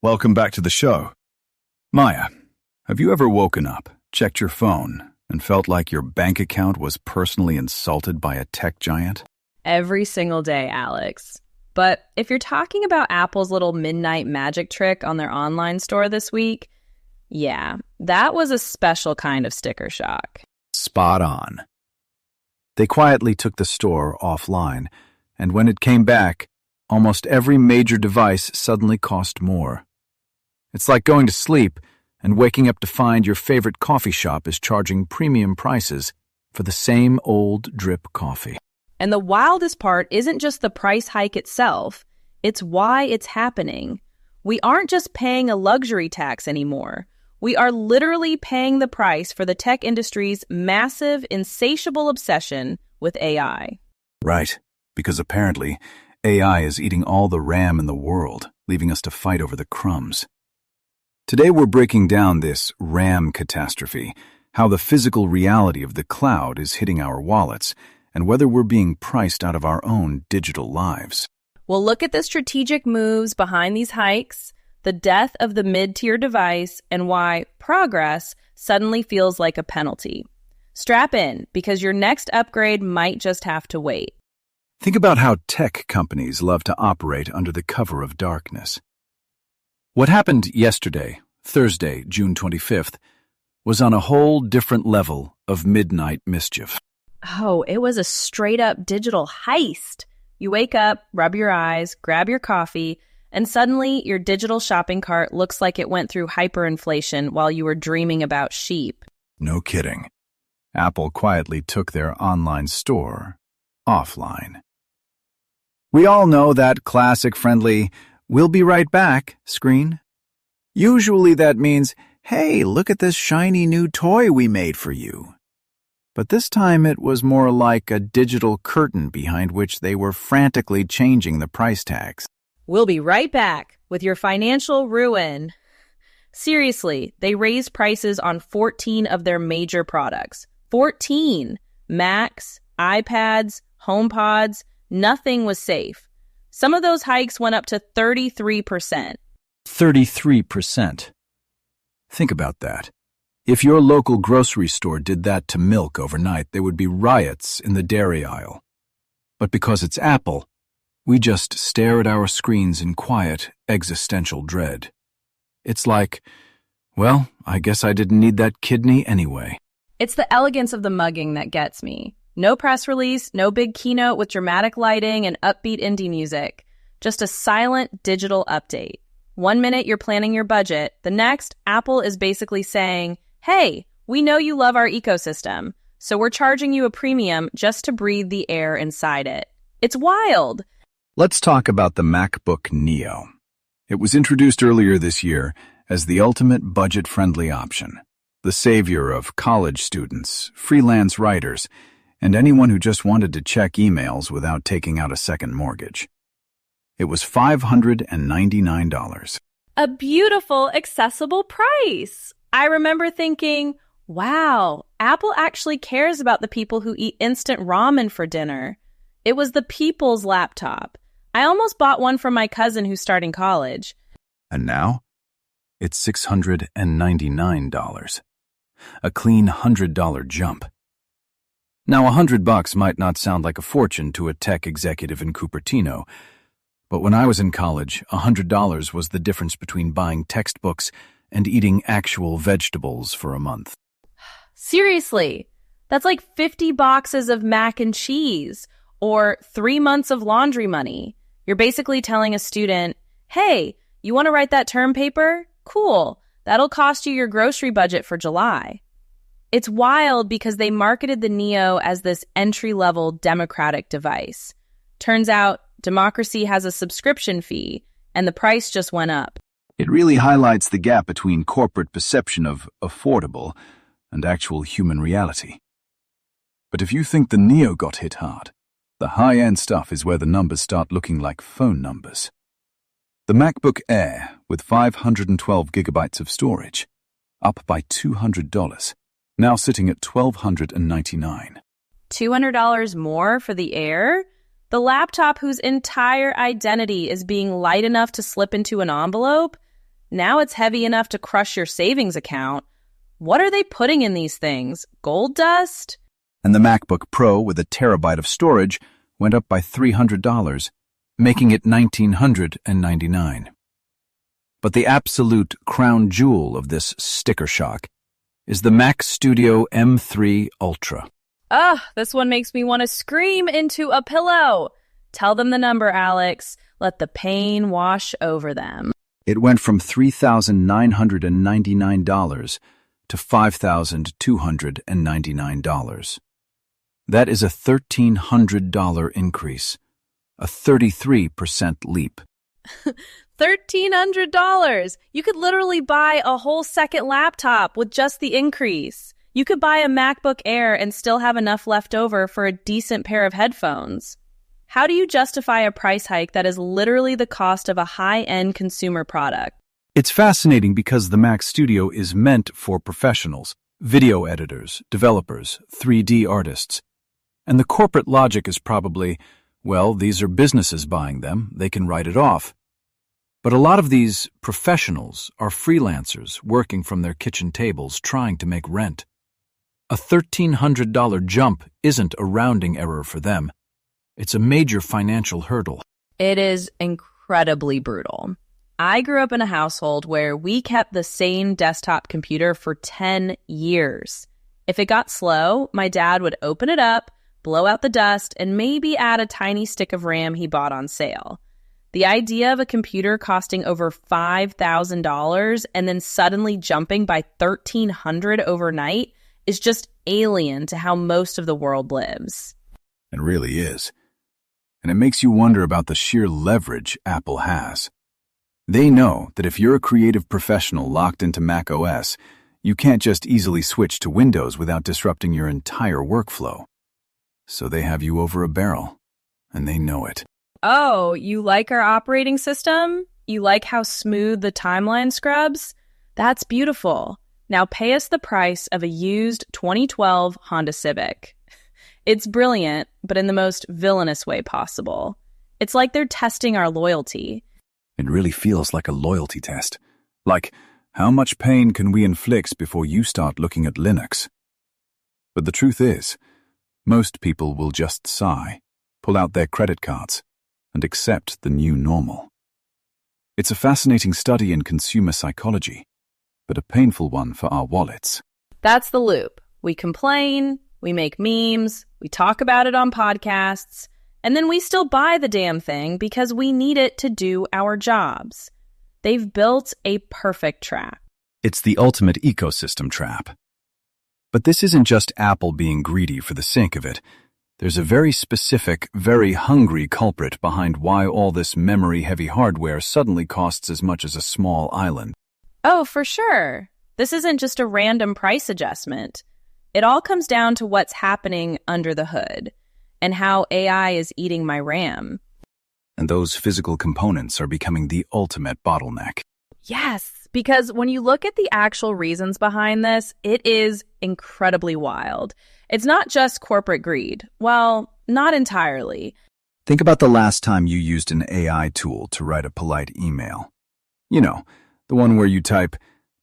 Welcome back to the show. Maya, have you ever woken up, checked your phone, and felt like your bank account was personally insulted by a tech giant? Every single day, Alex. But if you're talking about Apple's little midnight magic trick on their online store this week, yeah, that was a special kind of sticker shock. Spot on. They quietly took the store offline, and when it came back, almost every major device suddenly cost more. It's like going to sleep and waking up to find your favorite coffee shop is charging premium prices for the same old drip coffee. And the wildest part isn't just the price hike itself, it's why it's happening. We aren't just paying a luxury tax anymore. We are literally paying the price for the tech industry's massive, insatiable obsession with AI. Right, because apparently AI is eating all the RAM in the world, leaving us to fight over the crumbs. Today we're breaking down this RAM catastrophe, how the physical reality of the cloud is hitting our wallets, and whether we're being priced out of our own digital lives. We'll look at the strategic moves behind these hikes, the death of the mid-tier device, and why progress suddenly feels like a penalty. Strap in, because your next upgrade might just have to wait. Think about how tech companies love to operate under the cover of darkness. What happened yesterday, Thursday, June 25th, was on a whole different level of midnight mischief. Oh, it was a straight-up digital heist. You wake up, rub your eyes, grab your coffee, and suddenly your digital shopping cart looks like it went through hyperinflation while you were dreaming about sheep. No kidding. Apple quietly took their online store offline. We all know that classic friendly, "We'll be right back" screen. Usually that means, "Hey, look at this shiny new toy we made for you." But this time it was more like a digital curtain behind which they were frantically changing the price tags. We'll be right back with your financial ruin. Seriously, they raised prices on 14 of their major products. 14! Macs, iPads, HomePods, nothing was safe. Some of those hikes went up to 33%. 33%. Think about that. If your local grocery store did that to milk overnight, there would be riots in the dairy aisle. But because it's Apple, we just stare at our screens in quiet, existential dread. It's like, well, I guess I didn't need that kidney anyway. It's the elegance of the mugging that gets me. No press release, no big keynote with dramatic lighting and upbeat indie music. Just a silent digital update. 1 minute you're planning your budget, the next, Apple is basically saying, "Hey, we know you love our ecosystem, so we're charging you a premium just to breathe the air inside it." It's wild. Let's talk about the MacBook Neo. It was introduced earlier this year as the ultimate budget-friendly option, the savior of college students, freelance writers, and anyone who just wanted to check emails without taking out a second mortgage. It was $599. A beautiful, accessible price. I remember thinking, wow, Apple actually cares about the people who eat instant ramen for dinner. It was the people's laptop. I almost bought one for my cousin who's starting college. And now, it's $699. A clean $100 jump. Now, $100 might not sound like a fortune to a tech executive in Cupertino, but when I was in college, $100 was the difference between buying textbooks and eating actual vegetables for a month. Seriously, that's like 50 boxes of mac and cheese or 3 months of laundry money. You're basically telling a student, "Hey, you want to write that term paper? Cool. That'll cost you your grocery budget for July." It's wild because they marketed the Neo as this entry-level democratic device. Turns out, democracy has a subscription fee, and the price just went up. It really highlights the gap between corporate perception of affordable and actual human reality. But if you think the Neo got hit hard, the high-end stuff is where the numbers start looking like phone numbers. The MacBook Air with 512 gigabytes of storage, up by $200, now sitting at $1,299. $200 more for the Air? The laptop whose entire identity is being light enough to slip into an envelope? Now it's heavy enough to crush your savings account. What are they putting in these things? Gold dust? And the MacBook Pro with a terabyte of storage went up by $300, making it $1,999. But the absolute crown jewel of this sticker shock is the Mac Studio M3 Ultra. Ugh, this one makes me want to scream into a pillow. Tell them the number, Alex. Let the pain wash over them. It went from $3,999 to $5,299. That is a $1,300 increase, a 33% leap. $1,300! You could literally buy a whole second laptop with just the increase. You could buy a MacBook Air and still have enough left over for a decent pair of headphones. How do you justify a price hike that is literally the cost of a high-end consumer product? It's fascinating because the Mac Studio is meant for professionals, video editors, developers, 3D artists. And the corporate logic is probably, well, these are businesses buying them, they can write it off. But a lot of these professionals are freelancers working from their kitchen tables trying to make rent. A $1,300 jump isn't a rounding error for them. It's a major financial hurdle. It is incredibly brutal. I grew up in a household where we kept the same desktop computer for 10 years. If it got slow, my dad would open it up, blow out the dust, and maybe add a tiny stick of RAM he bought on sale. The idea of a computer costing over $5,000 and then suddenly jumping by $1,300 overnight is just alien to how most of the world lives. It really is. And it makes you wonder about the sheer leverage Apple has. They know that if you're a creative professional locked into Mac OS, you can't just easily switch to Windows without disrupting your entire workflow. So they have you over a barrel, and they know it. Oh, you like our operating system? You like how smooth the timeline scrubs? That's beautiful. Now pay us the price of a used 2012 Honda Civic. It's brilliant, but in the most villainous way possible. It's like they're testing our loyalty. It really feels like a loyalty test. Like, how much pain can we inflict before you start looking at Linux? But the truth is, most people will just sigh, pull out their credit cards, and accept the new normal. It's a fascinating study in consumer psychology, but a painful one for our wallets. That's the loop. We complain, we make memes, we talk about it on podcasts, and then we still buy the damn thing because we need it to do our jobs. They've built a perfect trap. It's the ultimate ecosystem trap. But this isn't just Apple being greedy for the sake of it. There's a very specific, very hungry culprit behind why all this memory-heavy hardware suddenly costs as much as a small island. Oh, for sure. This isn't just a random price adjustment. It all comes down to what's happening under the hood and how AI is eating my RAM. And those physical components are becoming the ultimate bottleneck. Yes, because when you look at the actual reasons behind this, it is incredibly wild. It's not just corporate greed. Well, not entirely. Think about the last time you used an AI tool to write a polite email. You know, the one where you type,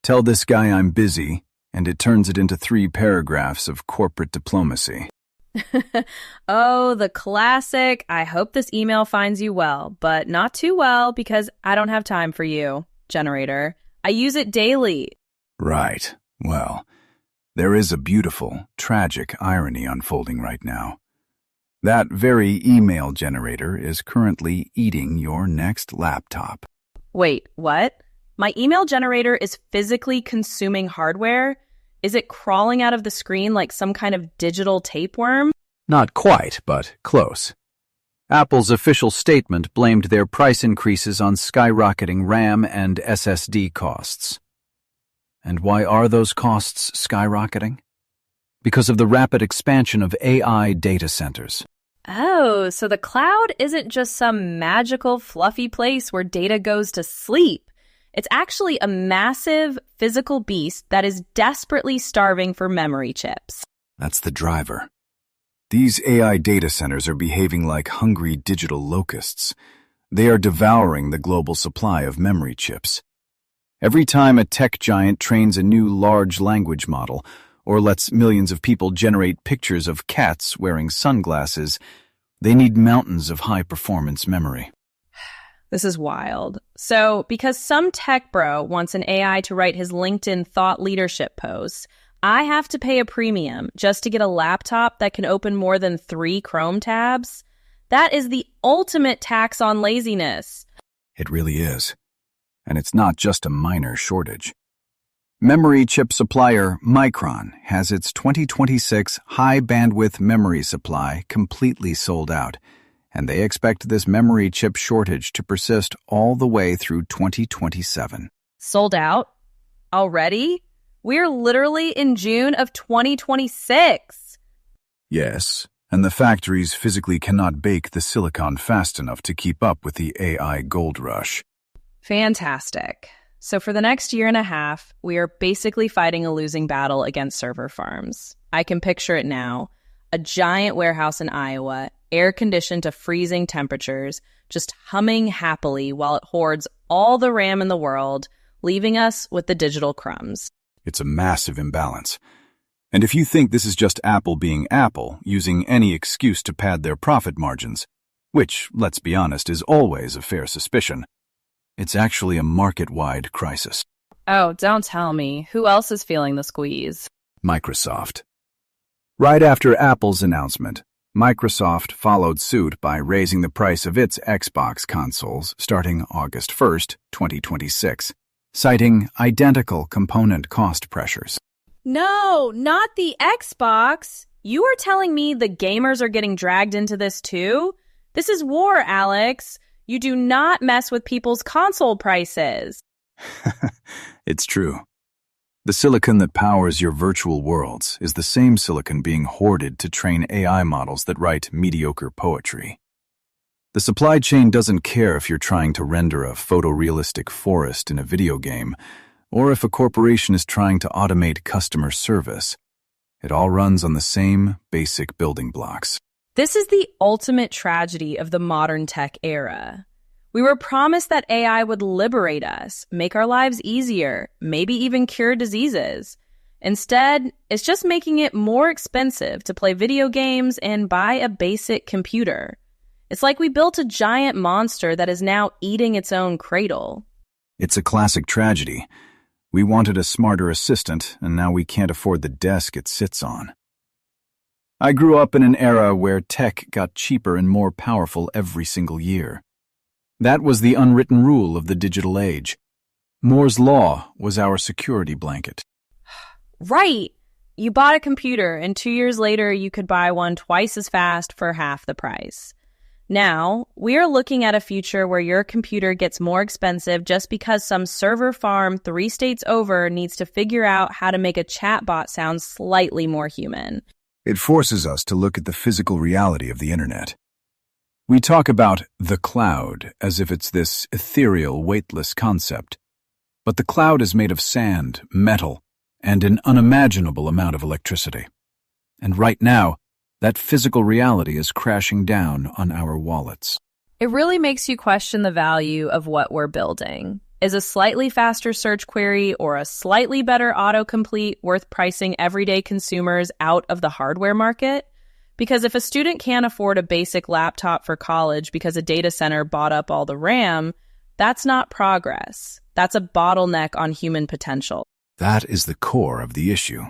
"Tell this guy I'm busy," and it turns it into 3 paragraphs of corporate diplomacy. Oh, the classic, "I hope this email finds you well, but not too well because I don't have time for you," generator. I use it daily. Right. Well, there is a beautiful, tragic irony unfolding right now. That very email generator is currently eating your next laptop. Wait, what? My email generator is physically consuming hardware? Is it crawling out of the screen like some kind of digital tapeworm? Not quite, but close. Apple's official statement blamed their price increases on skyrocketing RAM and SSD costs. And why are those costs skyrocketing? Because of the rapid expansion of AI data centers. Oh, so the cloud isn't just some magical, fluffy place where data goes to sleep. It's actually a massive physical beast that is desperately starving for memory chips. That's the driver. These AI data centers are behaving like hungry digital locusts. They are devouring the global supply of memory chips. Every time a tech giant trains a new large language model or lets millions of people generate pictures of cats wearing sunglasses, they need mountains of high-performance memory. This is wild. So, because some tech bro wants an AI to write his LinkedIn thought leadership posts, I have to pay a premium just to get a laptop that can open more than 3 Chrome tabs? That is the ultimate tax on laziness. It really is. And it's not just a minor shortage. Memory chip supplier Micron has its 2026 high-bandwidth memory supply completely sold out, and they expect this memory chip shortage to persist all the way through 2027. Sold out? Already? We're literally in June of 2026. Yes, and the factories physically cannot bake the silicon fast enough to keep up with the AI gold rush. Fantastic. So for the next year and a half, we are basically fighting a losing battle against server farms. I can picture it now. A giant warehouse in Iowa, air-conditioned to freezing temperatures, just humming happily while it hoards all the RAM in the world, leaving us with the digital crumbs. It's a massive imbalance. And if you think this is just Apple being Apple, using any excuse to pad their profit margins, which, let's be honest, is always a fair suspicion, it's actually a market-wide crisis. Oh, don't tell me. Who else is feeling the squeeze? Microsoft. Right after Apple's announcement, Microsoft followed suit by raising the price of its Xbox consoles starting August 1st, 2026, citing identical component cost pressures. No, not the Xbox. You are telling me the gamers are getting dragged into this too? This is war, Alex. You do not mess with people's console prices. It's true. The silicon that powers your virtual worlds is the same silicon being hoarded to train AI models that write mediocre poetry. The supply chain doesn't care if you're trying to render a photorealistic forest in a video game, or if a corporation is trying to automate customer service. It all runs on the same basic building blocks. This is the ultimate tragedy of the modern tech era. We were promised that AI would liberate us, make our lives easier, maybe even cure diseases. Instead, it's just making it more expensive to play video games and buy a basic computer. It's like we built a giant monster that is now eating its own cradle. It's a classic tragedy. We wanted a smarter assistant, and now we can't afford the desk it sits on. I grew up in an era where tech got cheaper and more powerful every single year. That was the unwritten rule of the digital age. Moore's Law was our security blanket. Right. You bought a computer, and 2 years later you could buy one twice as fast for half the price. Now, we are looking at a future where your computer gets more expensive just because some server farm 3 states over needs to figure out how to make a chatbot sound slightly more human. It forces us to look at the physical reality of the internet. We talk about the cloud as if it's this ethereal, weightless concept. But the cloud is made of sand, metal, and an unimaginable amount of electricity. And right now, that physical reality is crashing down on our wallets. It really makes you question the value of what we're building. Is a slightly faster search query or a slightly better autocomplete worth pricing everyday consumers out of the hardware market? Because if a student can't afford a basic laptop for college because a data center bought up all the RAM, that's not progress. That's a bottleneck on human potential. That is the core of the issue.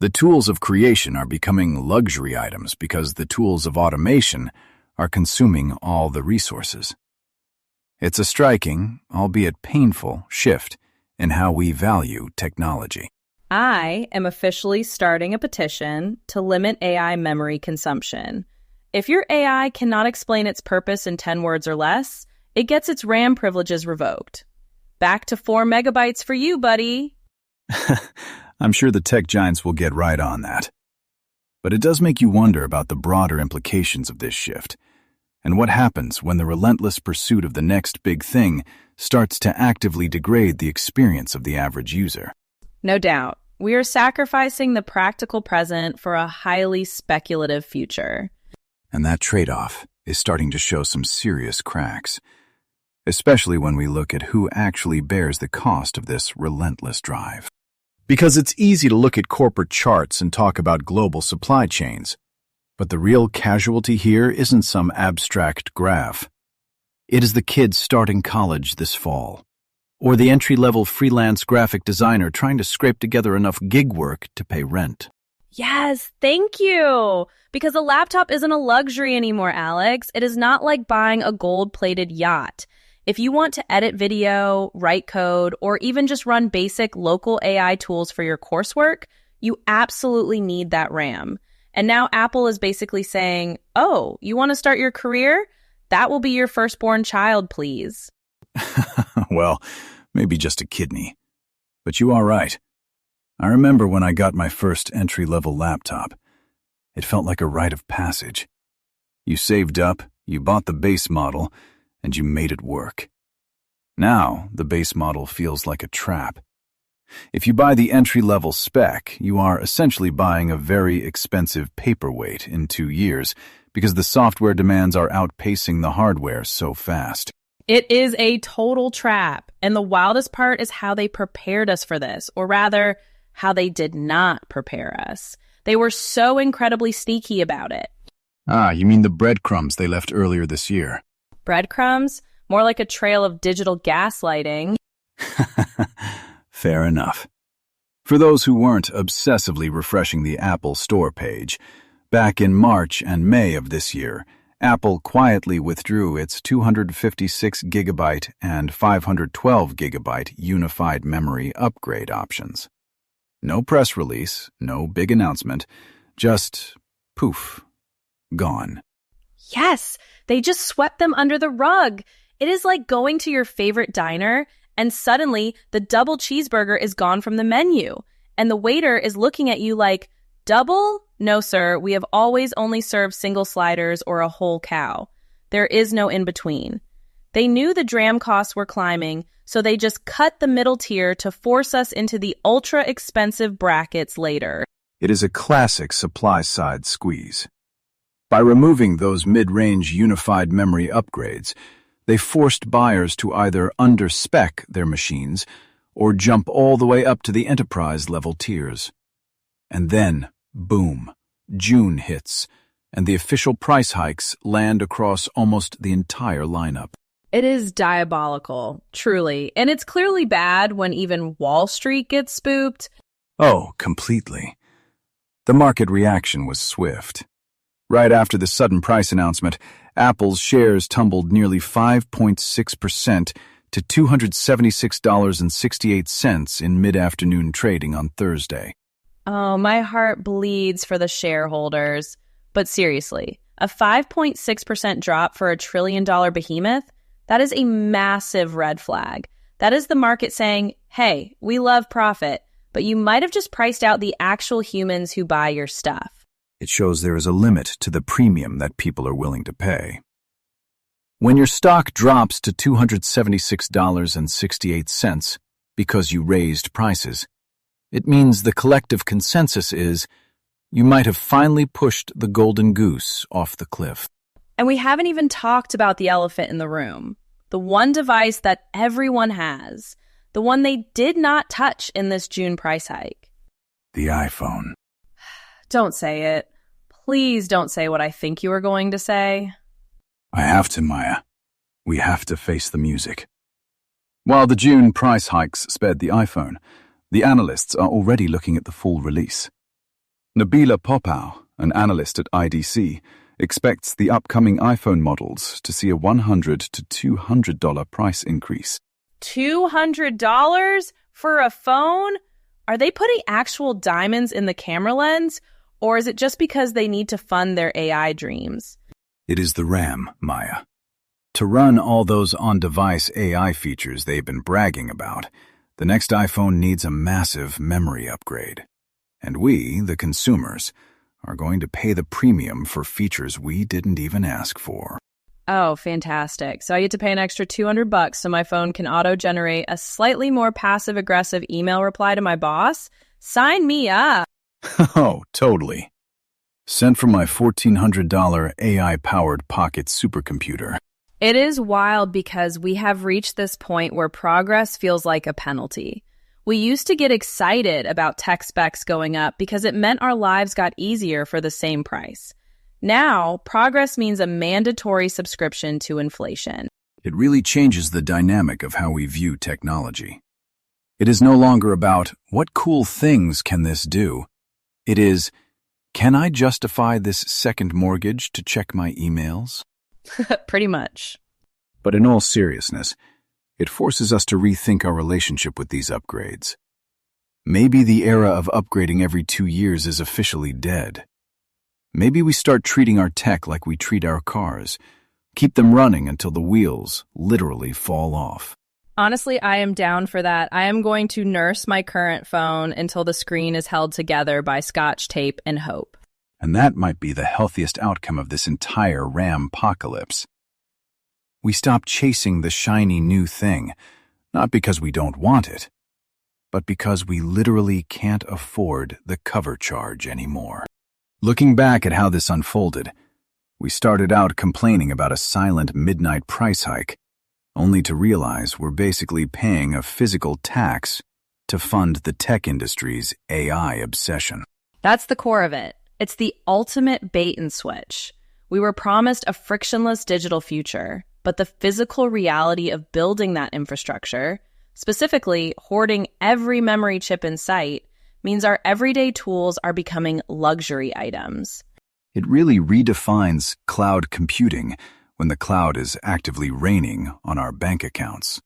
The tools of creation are becoming luxury items because the tools of automation are consuming all the resources. It's a striking, albeit painful, shift in how we value technology. I am officially starting a petition to limit AI memory consumption. If your AI cannot explain its purpose in 10 words or less, it gets its RAM privileges revoked. Back to 4 megabytes for you, buddy. I'm sure the tech giants will get right on that. But it does make you wonder about the broader implications of this shift, and what happens when the relentless pursuit of the next big thing starts to actively degrade the experience of the average user. No doubt. We are sacrificing the practical present for a highly speculative future. And that trade-off is starting to show some serious cracks. especially when we look at who actually bears the cost of this relentless drive. Because it's easy to look at corporate charts and talk about global supply chains, but the real casualty here isn't some abstract graph. It is the kid starting college this fall, or the entry-level freelance graphic designer trying to scrape together enough gig work to pay rent. Yes, thank you. Because a laptop isn't a luxury anymore, Alex. It is not like buying a gold-plated yacht. If you want to edit video, write code, or even just run basic local AI tools for your coursework, you absolutely need that RAM. And now Apple is basically saying, oh, you want to start your career? That will be your firstborn child, please. Well, maybe just a kidney. But you are right. I remember when I got my first entry-level laptop. It felt like a rite of passage. You saved up, you bought the base model, and you made it work. Now, the base model feels like a trap. If you buy the entry-level spec, you are essentially buying a very expensive paperweight in 2 years because the software demands are outpacing the hardware so fast. It is a total trap, and the wildest part is how they prepared us for this, or rather, how they did not prepare us. They were so incredibly sneaky about it. Ah, you mean the breadcrumbs they left earlier this year. Breadcrumbs? More like a trail of digital gaslighting. Fair enough. For those who weren't obsessively refreshing the Apple Store page, back in March and May of this year, Apple quietly withdrew its 256GB and 512GB unified memory upgrade options. No press release, no big announcement, just poof, gone. Yes, they just swept them under the rug. It is like going to your favorite diner and suddenly the double cheeseburger is gone from the menu and the waiter is looking at you like, double? No, sir, we have always only served single sliders or a whole cow. There is no in-between. They knew the DRAM costs were climbing, so they just cut the middle tier to force us into the ultra-expensive brackets later. It is a classic supply-side squeeze. By removing those mid-range unified memory upgrades, they forced buyers to either under-spec their machines or jump all the way up to the enterprise-level tiers. And then, boom, June hits, and the official price hikes land across almost the entire lineup. It is diabolical, truly, and it's clearly bad when even Wall Street gets spooked. Oh, completely. The market reaction was swift. Right after the sudden price announcement, Apple's shares tumbled nearly 5.6% to $276.68 in mid-afternoon trading on Thursday. Oh, my heart bleeds for the shareholders. But seriously, a 5.6% drop for a trillion-dollar behemoth? That is a massive red flag. That is the market saying, hey, we love profit, but you might have just priced out the actual humans who buy your stuff. It shows there is a limit to the premium that people are willing to pay. When your stock drops to $276.68 because you raised prices, it means the collective consensus is you might have finally pushed the golden goose off the cliff. And we haven't even talked about the elephant in the room, the one device that everyone has, the one they did not touch in this June price hike. The iPhone. Don't say it. Please don't say what I think you are going to say. I have to, Maya. We have to face the music. While the June price hikes sped the iPhone, the analysts are already looking at the full release. Nabila Popao, an analyst at IDC, expects the upcoming iPhone models to see a $100 to $200 price increase. $200 for a phone? Are they putting actual diamonds in the camera lens? Or is it just because they need to fund their AI dreams? It is the RAM, Maya. To run all those on-device AI features they've been bragging about, the next iPhone needs a massive memory upgrade. And we, the consumers, are going to pay the premium for features we didn't even ask for. Oh, fantastic. So I get to pay an extra $200 so my phone can auto-generate a slightly more passive-aggressive email reply to my boss? Sign me up. Oh, totally. Sent from my $1,400 AI-powered pocket supercomputer. It is wild because we have reached this point where progress feels like a penalty. We used to get excited about tech specs going up because it meant our lives got easier for the same price. Now, progress means a mandatory subscription to inflation. It really changes the dynamic of how we view technology. It is no longer about, what cool things can this do? It is, can I justify this second mortgage to check my emails? Pretty much. But in all seriousness, it forces us to rethink our relationship with these upgrades. Maybe the era of upgrading every 2 years is officially dead. Maybe we start treating our tech like we treat our cars, keep them running until the wheels literally fall off. Honestly, I am down for that. I am going to nurse my current phone until the screen is held together by Scotch tape and hope. And that might be the healthiest outcome of this entire RAM-pocalypse. We stop chasing the shiny new thing, not because we don't want it, but because we literally can't afford the cover charge anymore. Looking back at how this unfolded, we started out complaining about a silent midnight price hike, only to realize we're basically paying a physical tax to fund the tech industry's AI obsession. That's the core of it. It's the ultimate bait and switch. We were promised a frictionless digital future, but the physical reality of building that infrastructure, specifically hoarding every memory chip in sight, means our everyday tools are becoming luxury items. It really redefines cloud computing when the cloud is actively raining on our bank accounts.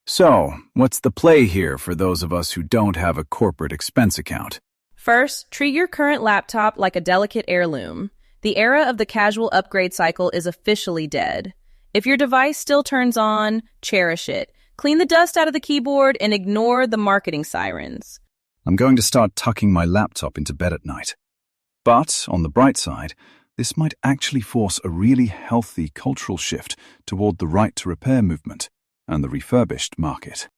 So, what's the play here for those of us who don't have a corporate expense account? First, treat your current laptop like a delicate heirloom. The era of the casual upgrade cycle is officially dead. If your device still turns on, cherish it. Clean the dust out of the keyboard and ignore the marketing sirens. I'm going to start tucking my laptop into bed at night. But, on the bright side, this might actually force a really healthy cultural shift toward the right-to-repair movement and the refurbished market.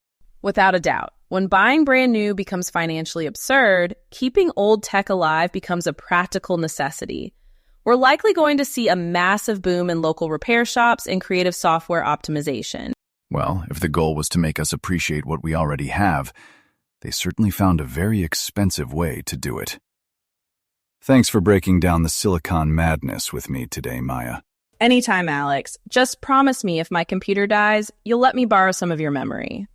Without a doubt. When buying brand new becomes financially absurd, keeping old tech alive becomes a practical necessity. We're likely going to see a massive boom in local repair shops and creative software optimization. Well, if the goal was to make us appreciate what we already have, they certainly found a very expensive way to do it. Thanks for breaking down the silicon madness with me today, Maya. Anytime, Alex. Just promise me if my computer dies, you'll let me borrow some of your memory.